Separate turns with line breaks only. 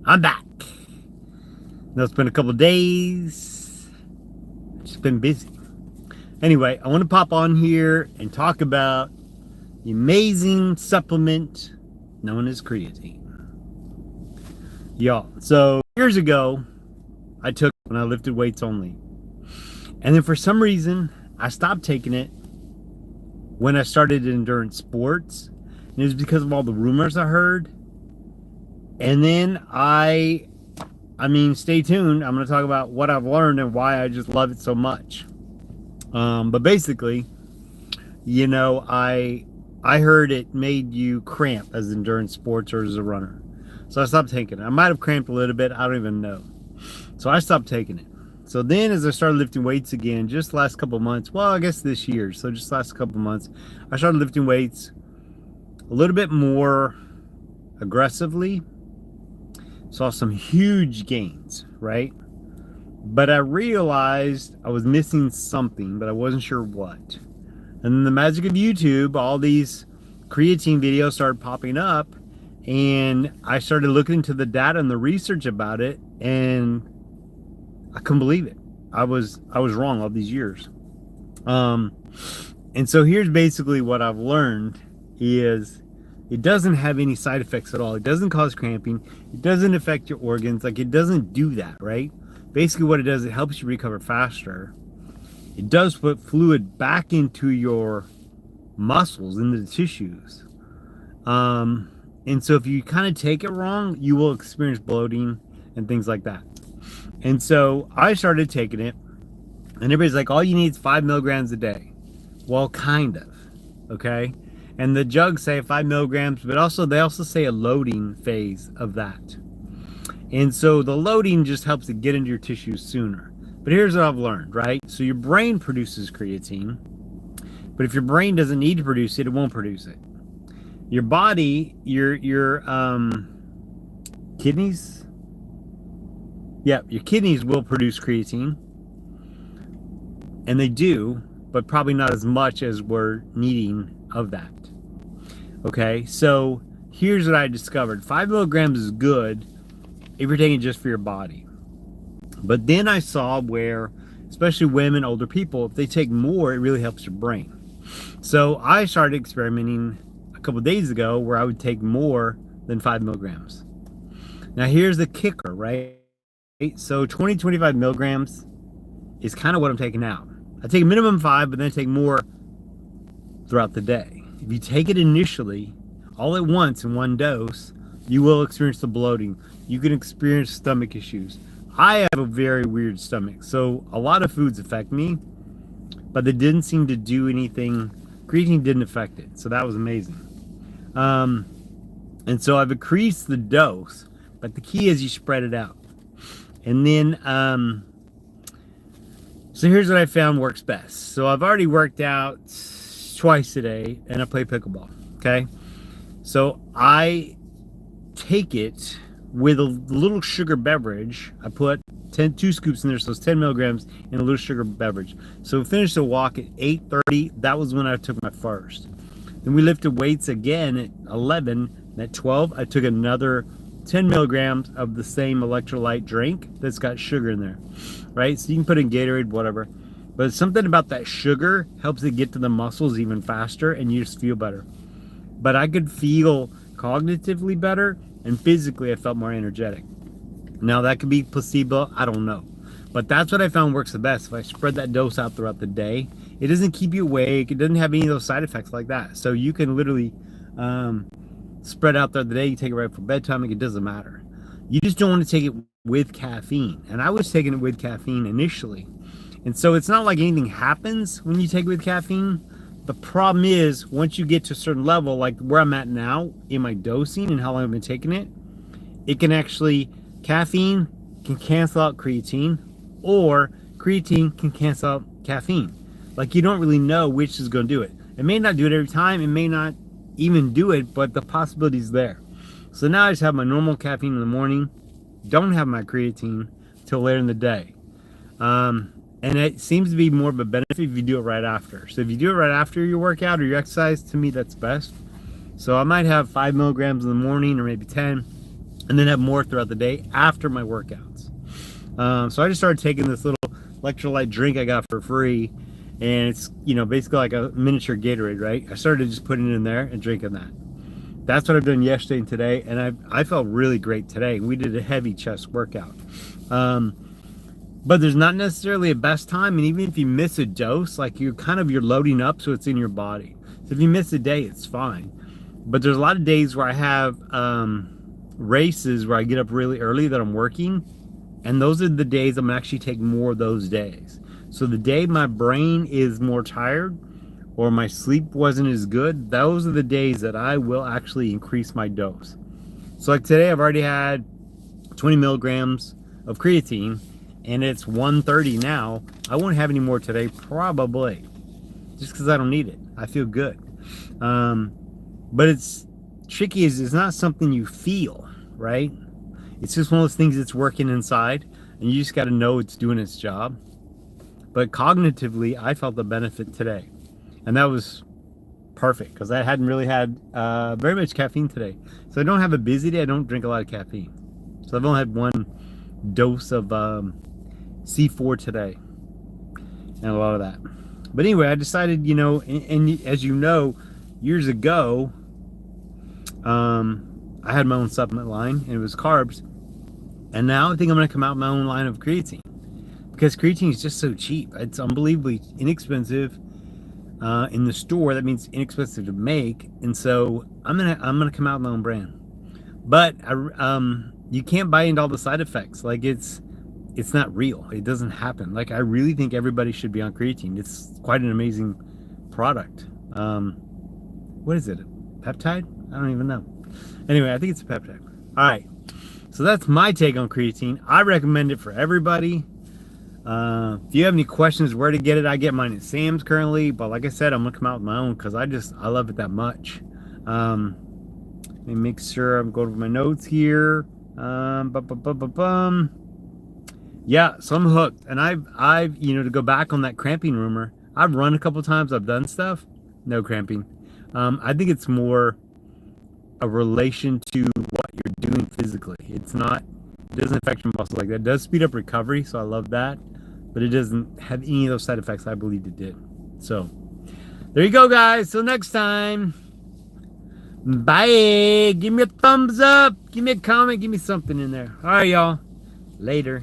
I'm back. Now it's been a couple of days. Just been busy. Anyway, I want to pop on here and talk about the amazing supplement known as creatine. Y'all, so years ago, I took it when I lifted weights only. And then for some reason, I stopped taking it when I started endurance sports. And it was because of all the rumors I heard. And then I mean, stay tuned. I'm going to talk about what I've learned and why I just love it so much. But basically, you know, I heard it made you cramp as endurance sports or as a runner. So I stopped taking it. I might have cramped a little bit. I don't even know. So I stopped taking it. So then as I started lifting weights again, just last couple months, well, I guess this year, so just last couple months, I started lifting weights a little bit more aggressively. Saw some huge gains, right? But I realized I was missing something, but I wasn't sure what. And then the magic of YouTube, all these creatine videos started popping up, and I started looking into the data and the research about it, and I couldn't believe it. I was wrong all these years. And so here's basically what I've learned is it doesn't have any side effects at all. It doesn't cause cramping. It doesn't affect your organs. Like, it doesn't do that, right? Basically what it does, it helps you recover faster. It does put fluid back into your muscles, into the tissues. And so if you kind of take it wrong, you will experience bloating and things like that. And so I started taking it, and everybody's like, all you need is 5 milligrams a day. Well, kind of, okay? And the jugs say 5 milligrams, but they also say a loading phase of that. And so the loading just helps it get into your tissues sooner. But here's what I've learned, right? So your brain produces creatine, but if your brain doesn't need to produce it, it won't produce it. Your body, your kidneys, your kidneys will produce creatine, and they do, but probably not as much as we're needing of that. Okay, so here's what I discovered. 5 milligrams is good if you're taking it just for your body. But then I saw where, especially women, older people, if they take more, it really helps your brain. So I started experimenting a couple days ago where I would take more than 5 milligrams. Now here's the kicker, right? So 25 milligrams is kind of what I'm taking out. I take a minimum 5, but then I take more throughout the day. If you take it initially, all at once in one dose, you will experience the bloating. You can experience stomach issues. I have a very weird stomach, so a lot of foods affect me, but they didn't seem to do anything. Creatine didn't affect it, so that was amazing. And so I've increased the dose, but the key is you spread it out. And then, so here's what I found works best. So I've already worked out twice a day, and I play pickleball, okay? So I take it with a little sugar beverage. I put 2 scoops in there, so it's 10 milligrams in a little sugar beverage. So we finished the walk at 8:30. That was when I took my first. Then we lifted weights again at 11. And at 12, I took another 10 milligrams of the same electrolyte drink that's got sugar in there, right? So you can put in Gatorade, whatever. But something about that sugar helps it get to the muscles even faster, and you just feel better. But I could feel cognitively better, and physically I felt more energetic. Now that could be placebo, I don't know. But that's what I found works the best. If I spread that dose out throughout the day, it doesn't keep you awake. It doesn't have any of those side effects like that. So you can literally spread out throughout the day. You take it right for bedtime, it doesn't matter. You just don't want to take it with caffeine. And I was taking it with caffeine initially. And so it's not like anything happens when you take it with caffeine. The problem is, once you get to a certain level, like where I'm at now in my dosing and how long I've been taking it, it can actually, caffeine can cancel out creatine, or creatine can cancel out caffeine. Like, you don't really know which is going to do it. It may not do it every time. It may not even do it, but the possibility is there. So now I just have my normal caffeine in the morning. Don't have my creatine till later in the day. And it seems to be more of a benefit if you do it right after. So if you do it right after your workout or your exercise, to me, that's best. So I might have 5 milligrams in the morning, or maybe 10. and then have more throughout the day after my workouts. So I just started taking this little electrolyte drink I got for free, and it's, you know, basically like a miniature Gatorade, right? I started just putting it in there and drinking that. That's what I've done yesterday and today, and I felt really great today. We did a heavy chest workout. But there's not necessarily a best time, and even if you miss a dose, like you're loading up so it's in your body. So if you miss a day, it's fine. But there's a lot of days where I have races where I get up really early that I'm working, and those are the days I'm actually taking more of those days. So the day my brain is more tired or my sleep wasn't as good, those are the days that I will actually increase my dose. So like today, I've already had 20 milligrams of creatine, and it's 1:30 now. I won't have any more today, probably, just because I don't need it. I feel good. But it's tricky, is it's not something you feel, right? It's just one of those things that's working inside, and you just got to know it's doing its job. But cognitively, I felt the benefit today, and that was perfect because I hadn't really had very much caffeine today. So I don't have a busy day. I don't drink a lot of caffeine. So I've only had one dose of C4 today, and a lot of that. But anyway, I decided, you know, and as you know, years ago, I had my own supplement line, and it was carbs. And now I think I'm going to come out with my own line of creatine, because creatine is just so cheap. It's unbelievably inexpensive in the store. That means inexpensive to make, and so I'm gonna come out with my own brand. But you can't buy into all the side effects. Like it's not real. It doesn't happen. Like I really think everybody should be on creatine. It's quite an amazing product. What is it? Peptide? I don't even know. Anyway, I think it's a peptide. All right. So that's my take on creatine. I recommend it for everybody. If you have any questions where to get it, I get mine at Sam's currently. But like I said, I'm gonna come out with my own because I love it that much. Let me make sure I'm going over my notes here. Yeah, so I'm hooked, and I've you know, to go back on that cramping rumor, I've run a couple times, I've done stuff, no cramping. I think it's more a relation to what you're doing physically. It doesn't affect your muscle like that. It does speed up recovery, so I love that, but it doesn't have any of those side effects I believed it did. So there you go, guys. Till next time, bye. Give me a thumbs up, give me a comment, give me something in there. All right, y'all, later.